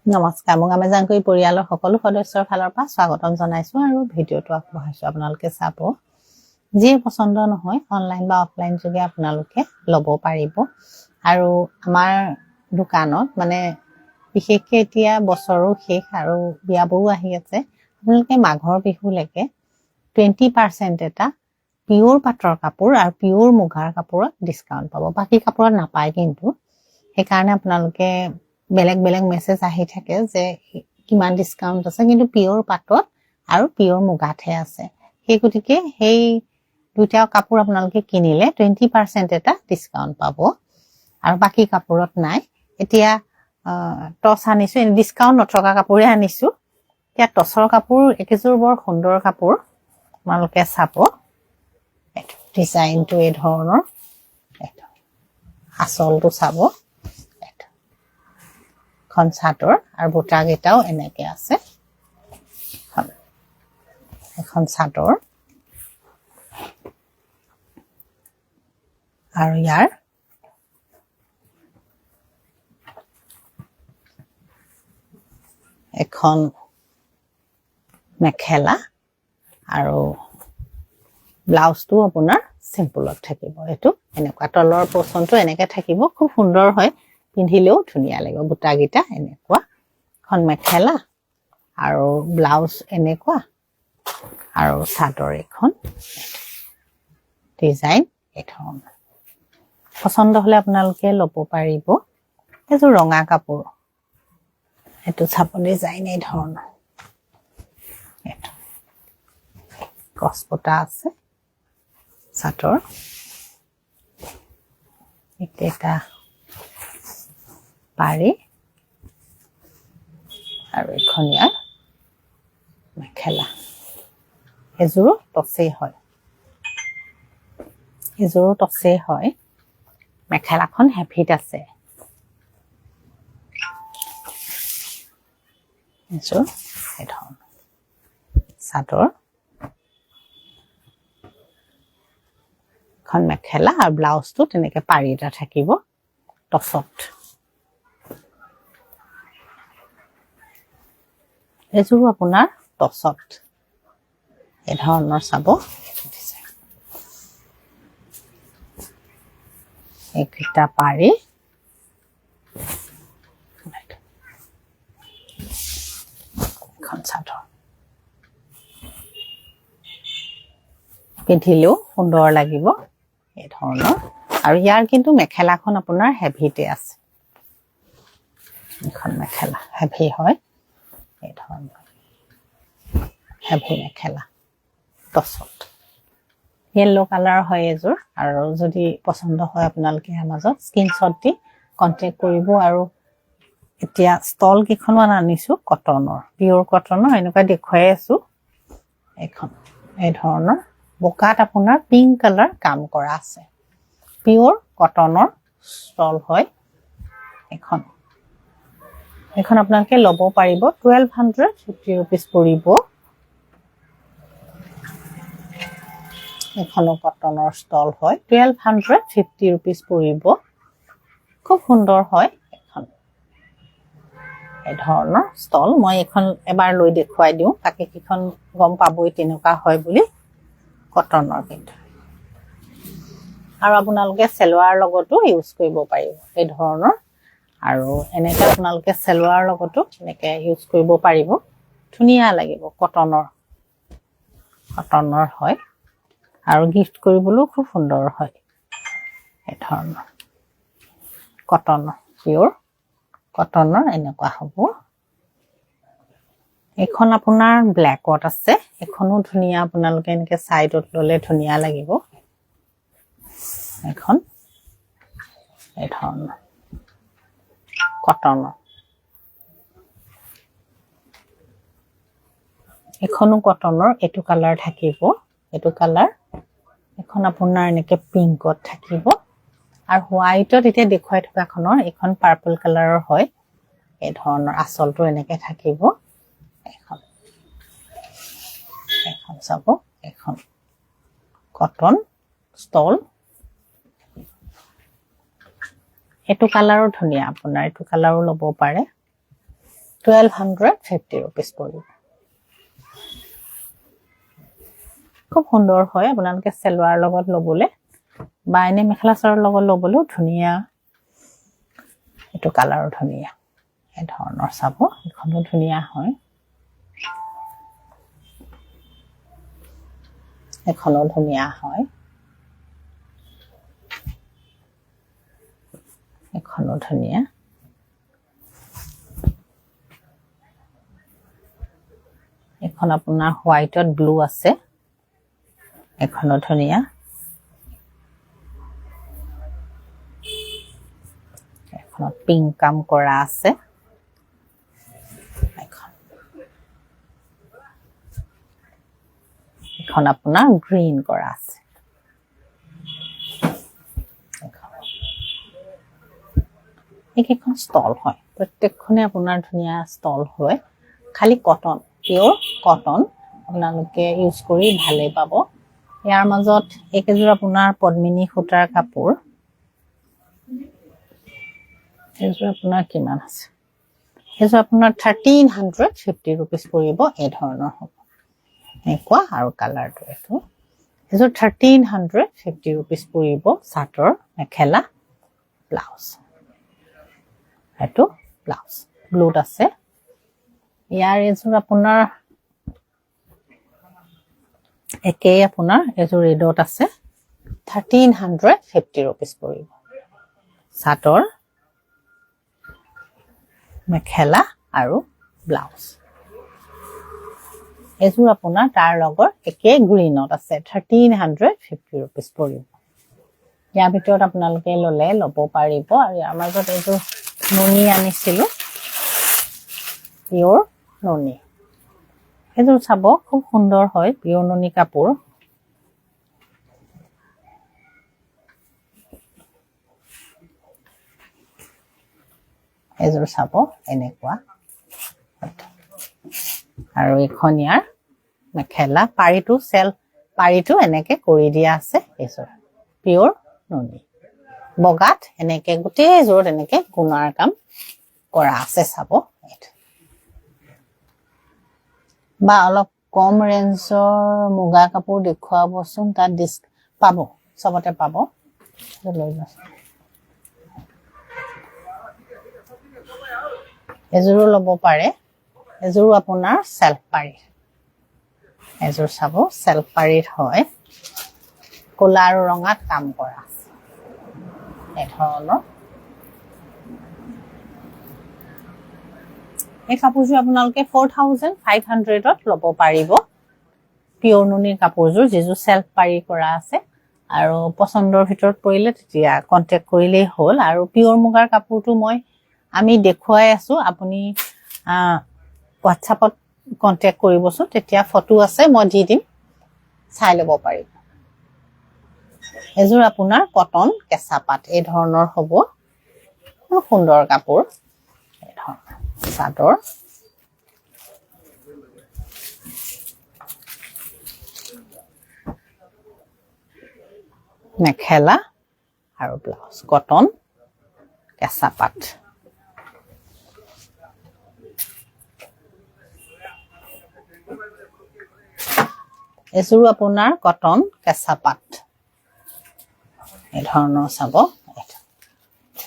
নমস্কাৰ, মোক আমাজানকৈ পৰিয়ালৰ সকলো সদস্যৰ ফালৰ পৰা স্বাগতম জনাইছো আৰু ভিডিঅ'টো আগবঢ়াইছো। আপোনালোকে চাব, যিয়ে পছন্দ নহয় অনলাইন বা অফলাইন যোগে আপোনালোকে ল'ব পাৰিব। আৰু আমাৰ দোকানত মানে বিশেষকৈ এতিয়া বছৰো শেষ আৰু বিয়াবোৰো আহি আছে। আপোনালোকে মাঘৰ বিহুলৈকে 20% এটা পিয়ৰ পাটৰ কাপোৰ আৰু পিয়ৰ মুগাৰ কাপোৰত ডিছকাউণ্ট পাব। বাকী কাপোৰত নাপায়, কিন্তু সেইকাৰণে আপোনালোকে বেলেগ বেলেগ মেছেজ আহি থাকে যে কিমান ডিছকাউণ্ট আছে, কিন্তু পিয়ৰ পাটত আৰু পিয়ৰ মুগাতহে আছে। সেই গতিকে সেই দুটা কাপোৰ আপোনালোকে কিনিলে 20% এটা ডিছকাউণ্ট পাব আৰু বাকী কাপোৰত নাই। এতিয়া টচ আনিছো, ডিছকাউণ্ট নথকা কাপোৰে আনিছো। এতিয়া টচৰ কাপোৰ একেযোৰ বৰ সুন্দৰ কাপোৰ, আপোনালোকে চাব। ডিজাইনটো এই ধৰণৰ, আঁচলটো চাব, এখন চাদৰ আৰু বুটাকেইটাও এনেকে আছে। এখন চাদৰ আৰু ইয়াৰ এখন মেখেলা আৰু ব্লাউজটো আপোনাৰ চিম্পুলত থাকিব। এইটো এনেকুৱা তলৰ পছনটো এনেকে থাকিব, খুব সুন্দৰ হয়, পিন্ধিলেও ধুনীয়া লাগিব। বুটাকেইটা এনেকুৱা, এখন মেখেলা আৰু ব্লাউজ এনেকুৱা আৰু চাদৰ এখন, ডিজাইন এই ধৰণৰ। পচন্দ হলে আপোনালোকে ল'ব পাৰিব। এইযোৰ ৰঙা কাপোৰ, এইটো চাব, ডিজাইন এই ধৰণৰ, গছপতা আছে চাদৰ, এটা পাৰি আৰু এখন ইয়াৰ মেখেলা। এযোৰো টচেই হয়, এযোৰো টচেই হয়। মেখেলাখন হেভিত আছে। এযোৰ এই ধৰণৰ চাদৰ, এখন মেখেলা আৰু ব্লাউজটো তেনেকে পাৰি এটা থাকিব টচত। এযোৰো আপোনাৰ টচত এই ধৰণৰ চাব। এইকেইটা পাৰি, এখন চাদৰ, পিন্ধিলেও সুন্দৰ লাগিব এই ধৰণৰ। আৰু ইয়াৰ কিন্তু মেখেলাখন আপোনাৰ হেভিতে আছে। এখন মেখেলা হেভি হয়, এই ধৰণৰ হেভি মেখেলা টচত। য়েল্লো কালাৰ হয় এযোৰ। আৰু যদি পচন্দ হয় আপোনালোকে মাজত স্ক্ৰীনশ্বট দি কণ্টেক্ট কৰিব। আৰু এতিয়া ষ্টল কেইখনমান আনিছো কটনৰ, পিয়ৰ কটনৰ, এনেকুৱা দেখুৱাই আছো। এখন এই ধৰণৰ বোকাত আপোনাৰ পিংক কালাৰ কাম কৰা আছে, পিয়ৰ কটনৰ ষ্টল হয় এখন। এখন আপোনালোকে ল'ব পাৰিব, 1250 rupees পৰিব। এখনো কটনৰ ষ্টল হয়, 1250 rupees পৰিব। খুব সুন্দৰ হয় এখন এই ধৰণৰ ষ্টল। মই এখন এবাৰ লৈ দেখুৱাই দিওঁ, বাকী কেইখন গম পাবই তেনেকুৱা হয় বুলি। কটনৰ কিন্তু, আৰু আপোনালোকে চেলোৱাৰ লগতো ইউজ কৰিব পাৰিব এই ধৰণৰ। আৰু এনেকে আপোনালোকে চেলোৱাৰ লগতো এনেকে ইউজ কৰিব পাৰিব, ধুনীয়া লাগিব। কটনৰ হয় আৰু গিফ্ট কৰিবলৈও খুব সুন্দৰ হয় এই ধৰণৰ। কটনৰ, পিয়ৰ কটনৰ এনেকুৱা হ'ব। এইখন আপোনাৰ ব্লেকত আছে, এখনো ধুনীয়া। আপোনালোকে এনেকে চাইডত ললে ধুনীয়া লাগিব। এখন এই ধৰণৰ কটনৰ, এখনো কটনৰ। এইটো কালাৰ থাকিব, এইটো কালাৰ। এখন আপোনাৰ এনেকে পিংকত থাকিব আৰু হোৱাইটত এতিয়া দেখুৱাই থকাখনৰ এইখন পাৰ্পল কালাৰৰ হয় এই ধৰণৰ। আঁচলটো এনেকে থাকিব। এখন চাব, এখন কটন ষ্টল। এইটো কালাৰো ধুনীয়া, আপোনাৰ এইটো কালাৰো ল'ব পাৰে। 1250 rupees পৰিব খুব সুন্দৰ হয় আপোনালোকে সেলৱাৰ লগত লবলে বা এনে মেখেলা চাদৰ লগত লবলেও ধুনিয়া এটো কালাৰ ধুনিয়া এই ধৰণৰ চাব এখনো ধুনিয়া হয় এখনো ধুনিয়া হয় এখনো ধুনিয়া এখন আপোনাৰ হোৱাইটত ব্লু আছে এখনো ধুনিয়া এখনত পিংক কাম কৰা আছে এখন আপোনাৰ গ্ৰীন কৰা আছে এইখন ষ্টল হয় প্ৰত্যেকখনে আপোনাৰ ধুনিয়া ষ্টল হয় খালি কটন পিওৰ কটন আপোনালোকে ইউজ কৰি ভালে পাব ইয়াৰ মাজত একেজোৰ আপোনাৰ পদ্মিনী সূতাৰ কাপোৰ এজোৰ আপোনাৰ কিমান আছে এজোৰ আপোনাৰ 1350 rupees পৰিব এই ধৰণৰ হ'ব একোৱা আৰু কালাৰটো এটো এজোৰ 1350 rupees পৰিব চাটৰ মেখেলা ব্লাউজ এটো ব্লাউজ ব্লুত আছে ইয়াৰ এজোৰ আপোনাৰ একে আপোনাৰ এজোৰ ৰেডত আছে 1350 rupees পৰিব চাটৰ মেখেলা আৰু ব্লাউজ এজোৰ আপোনাৰ তাৰ লগৰ একে গ্ৰীনত আছে 1350 rupees পৰিব ইয়াৰ ভিতৰত আপোনালোকে ললে লব পাৰিব আৰু ইয়াৰ মাজত এজোৰ নুনি আনিছিলো পিওৰ নুনি এজোৰ চাব খুব সুন্দৰ হয় পিওৰ নুনি কাপোৰ এজোৰ চাব এনেকুৱা আৰু এখন ইয়াৰ মেখেলা পাৰিটো সেল পাৰিটো এনেকে কৰি দিয়া আছে এজোৰ পিওৰ নুনি বগাত এনেকে গোটেই জোৰ এনেকে গুণাৰ কাম কৰা আছে চাব বা অলপ কম ৰেঞ্জৰ মুগা কাপোৰ দেখুৱাবচোন তাত পাব সবতে পাব লৈ যাওক এজোৰো লব পাৰে এজোৰো আপোনাৰ সেলফ পাৰি এজোৰ চাব সেলফ পাৰিত হয় কোলা আৰু ৰঙাত কাম কৰা আছে এই ধৰণৰ এই কাপোৰযোৰ আপোনালোকে 4500ত লব পাৰিব পিওৰ নুনিৰ কাপোৰযোৰ যেজো সেলফ পাৰি কৰা আছে আৰু পছন্দৰ ভিতৰত পৰিলে তেতিয়া কন্টাক্ট কৰিলেই হ'ল আৰু পিওৰ মুগাৰ কাপোৰটো আমি দেখুৱাই আছো আপুনি WhatsAppত কন্টাক্ট কৰিবচোন তেতিয়া ফটো আছে মই দি দিম চাই লব পাৰিব এজোৰ আপোনাৰ কটন কেঁচা পাট এই ধৰণৰ হ'ব সুন্দৰ কাপোৰ এই ধৰণৰ চাদৰ মেখেলা আৰু ব্লাউজ কটন কেঁচা পাট এজোৰ আপোনাৰ কটন কেঁচা পাট এই ধৰণৰ চাব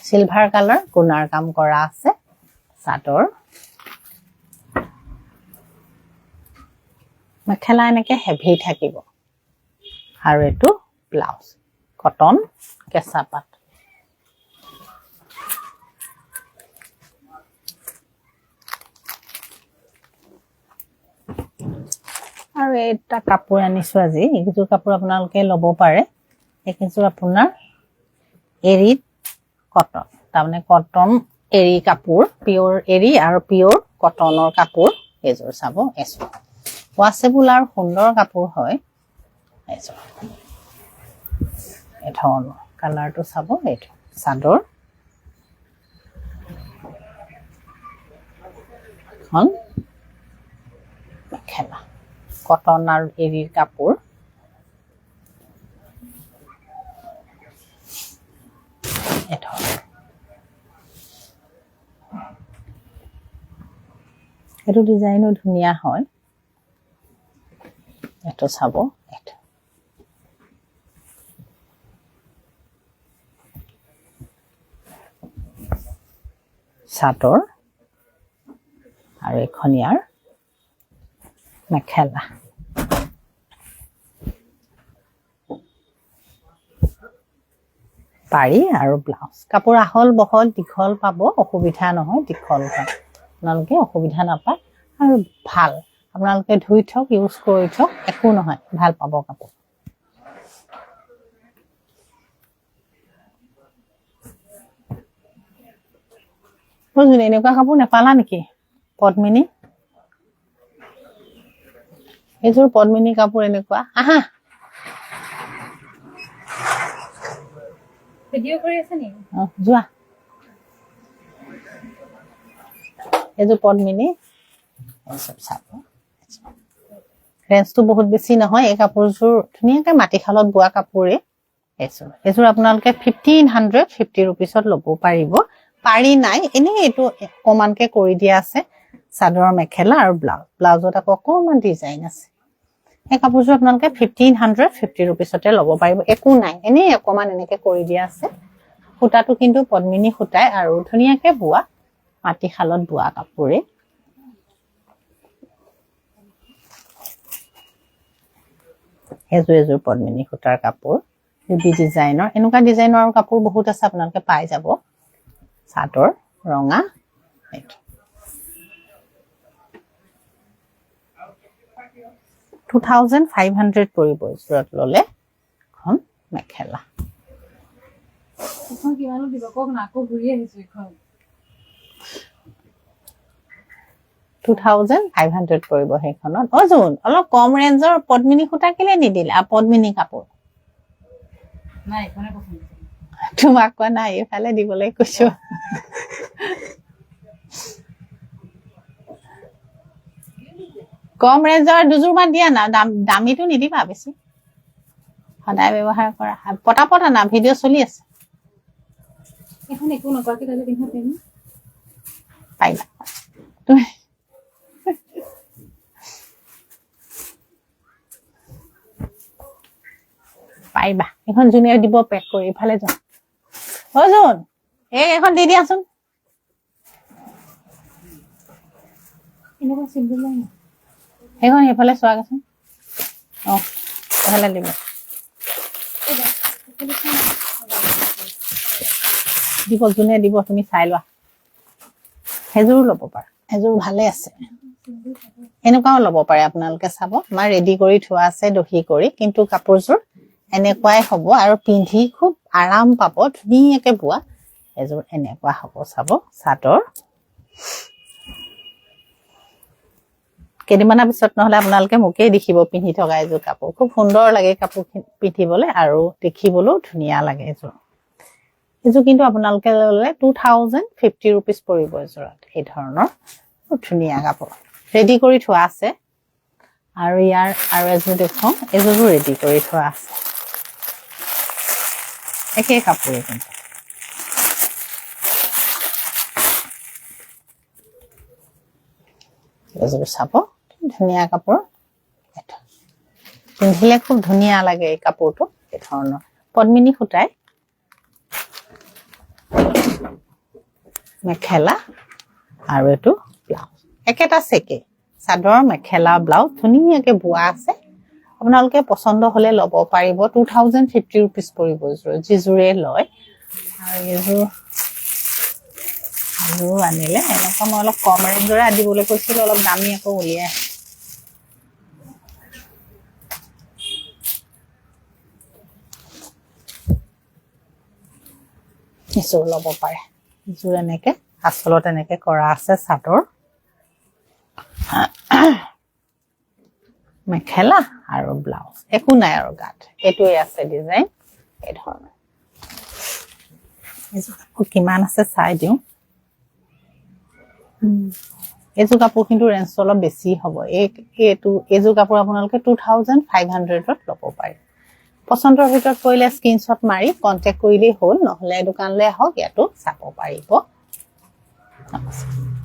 সিলভাৰ কালাৰ গুণাৰ কাম কৰা আছে চাদৰ মেখেলা এনেকে হেভি থাকিব আৰু এটো ব্লাউজ কটন কেঁচা পাট আৰু এটা কাপোৰ আনিছো আজি এইটো কাপোৰ আপোনালোকে লব পাৰে এইকেইযোৰ আপোনাৰ এৰি কটন তাৰমানে কটন এৰি কাপোৰ পিওৰ এৰি আৰু পিওৰ কটনৰ কাপোৰ এযোৰ চাব এযোৰ ওয়াশেবল আৰু সুন্দৰ কাপোৰ হয় এযোৰ এই ধৰণৰ কালাৰটো চাব এইটো চাদৰ এখন মেখেলা কটন আৰু এৰিৰ কাপোৰ এইটো ডিজাইনো ধুনীয়া হয় এইটো চাব এইটো চাদৰ আৰু এখন ইয়াৰ মেখেলা পাৰি আৰু ব্লাউজ কাপোৰ আহল বহল দীঘল পাব অসুবিধা নহয় দীঘল পাব আপোনালোকে অসুবিধা নাপায় আৰু ভাল আপোনালোকে ধুই থক ইউজ কৰি থক একো নহয় ভাল পাব কাপোৰ বুজিলে এনেকুৱা কাপোৰ নেপালা নেকি পদ্মিনী এইযোৰ পদ্মিনী কাপোৰ এনেকুৱা আহা ভিডিও কৰি আছে নি যোৱা এইযোৰ পদ্মিনী এইসব চাব ৰেঞ্জটো বহুত বেছি নহয় এই কাপোৰযোৰ ধুনীয়াকে মাটিশালত বোৱা কাপোৰে এইযোৰ আপোনালোকে 1550 ৰুপিছত ল'ব পাৰিব পাৰি নাই এনেই এইটো অকমানকে কৰি দিয়া আছে চাদৰ মেখেলা আৰু ব্লাউজত আকৌ অকমান ডিজাইন আছে এই কাপোৰযোৰ আপোনালোকে 1550 ৰুপিছতে ল'ব পাৰিব একো নাই এনেই অকমান এনেকে কৰি দিয়া আছে সূতাটো কিন্তু পদ্মিনী সূতাই আৰু ধুনীয়াকে বোৱা মাটিশালত বোৱা কাপোৰে এযোৰ পদ্মিনী সূতাৰ কাপোৰ বি ডিজাইনৰ এনেকুৱা ডিজাইনৰ কাপোৰ বহুত আছে আপোনালোকে পাই যাব চাদৰ ৰঙা এইটো 2500 পৰিব ইজোৰত ললে এখন মেখেলা এখন কিমানো দিব কক নাকো ঘূৰি আহিছে এখন 2500 পৰিব সেইখনত অজুন অলপ কম ৰেঞ্জৰ পদ্মিনী সূতা কেলে নিদিলে আ পদ্মিনী কাপোৰ নাই কোনে পছন্দ তোমাক কোৱা নাই এফালে দিবলৈ কৈছো কম ৰেঞ্জৰ দুজোৰ মান দিয়া না দামীটো নিদিবা বেছি সদায় ব্যৱহাৰ কৰা পটাপট আনা ভিডিঅ' চলি আছে এখন একো নকৰাকে তালে পিন্ধা পাৰিম পাইবা তুমি পাইবা এখন জুনিয়ৰ দিব পেক কৰি ইফালে যাও অজুন এখন দি দিয়াচোন এনেকুৱা চিম্পল নাই সেইখন এইফালে চোৱাগেচোন এইফালে দিব দিব যোনে দিব তুমি চাই লোৱা সেইযোৰো ল'ব পাৰা এযোৰ ভালে আছে এনেকুৱাও ল'ব পাৰে আপোনালোকে চাব আমাৰ ৰেডি কৰি থোৱা আছে দহি কৰি কিন্তু কাপোৰযোৰ এনেকুৱাই হ'ব আৰু পিন্ধি খুব আৰাম পাব ধুনীয়াকে বোৱা এযোৰ এনেকুৱা হ'ব চাব চাদৰ কেইদিনমানৰ পিছত নহলে আপোনালোকে মোকেই দেখিব পিন্ধি থকা এযোৰ কাপোৰ খুব সুন্দৰ লাগে কাপোৰ পিন্ধিবলৈ আৰু দেখিবলৈও ধুনীয়া লাগে এযোৰ কিন্তু আপোনালোকে ল'লে 2050 ৰুপিছ পৰিব এযোৰত এই ধৰণৰ ধুনীয়া কাপোৰ ৰেডি কৰি থোৱা আছে আৰু ইয়াৰ আৰু এযোৰ দেখুৱাম এযোৰো ৰেডি কৰি থোৱা আছে একে কাপোৰে কিন্তু এযোৰ চাব ধুনীয়া কাপোৰ পিন্ধিলে খুব ধুনীয়া লাগে এই কাপোৰটো এই ধৰণৰ পদ্মিনী সূতাই মেখেলা আৰু এইটো ব্লাউজ একেটা চেকে চাদৰ মেখেলা ব্লাউজ ধুনীয়াকে বোৱা আছে আপোনালোকে পছন্দ হলে ল'ব পাৰিব 2050 ৰুপিছ পৰিব যিযোৰে লয় আৰু এইযোৰ আনিলে এনেকুৱা মই অলপ কম ৰেঞ্জৰে আনিবলৈ কৈছিলো অলপ দামী আকৌ উলিয়াই এযোৰ ল'ব পাৰে এযোৰ এনেকে আচলত এনেকে কৰা আছে চাদৰ মেখেলা আৰু ব্লাউজ একো নাই আৰু গাত এইটোৱে আছে ডিজাইন এই ধৰণৰ এযোৰ কাপোৰ কিমান আছে চাই দিওঁ এযোৰ কাপোৰ কিন্তু ৰেঞ্জটো অলপ বেছি হ'ব এইযোৰ কাপোৰ আপোনালোকে 2500ত ল'ব পাৰে পছন্দৰ ভিতৰত কৰিলে স্ক্ৰীনশ্বট মাৰি কন্টেক্ট কৰিলেই হ'ল নহলে দোকানলৈ আহক ইয়াতো চাব পাৰিব নমস্কাৰ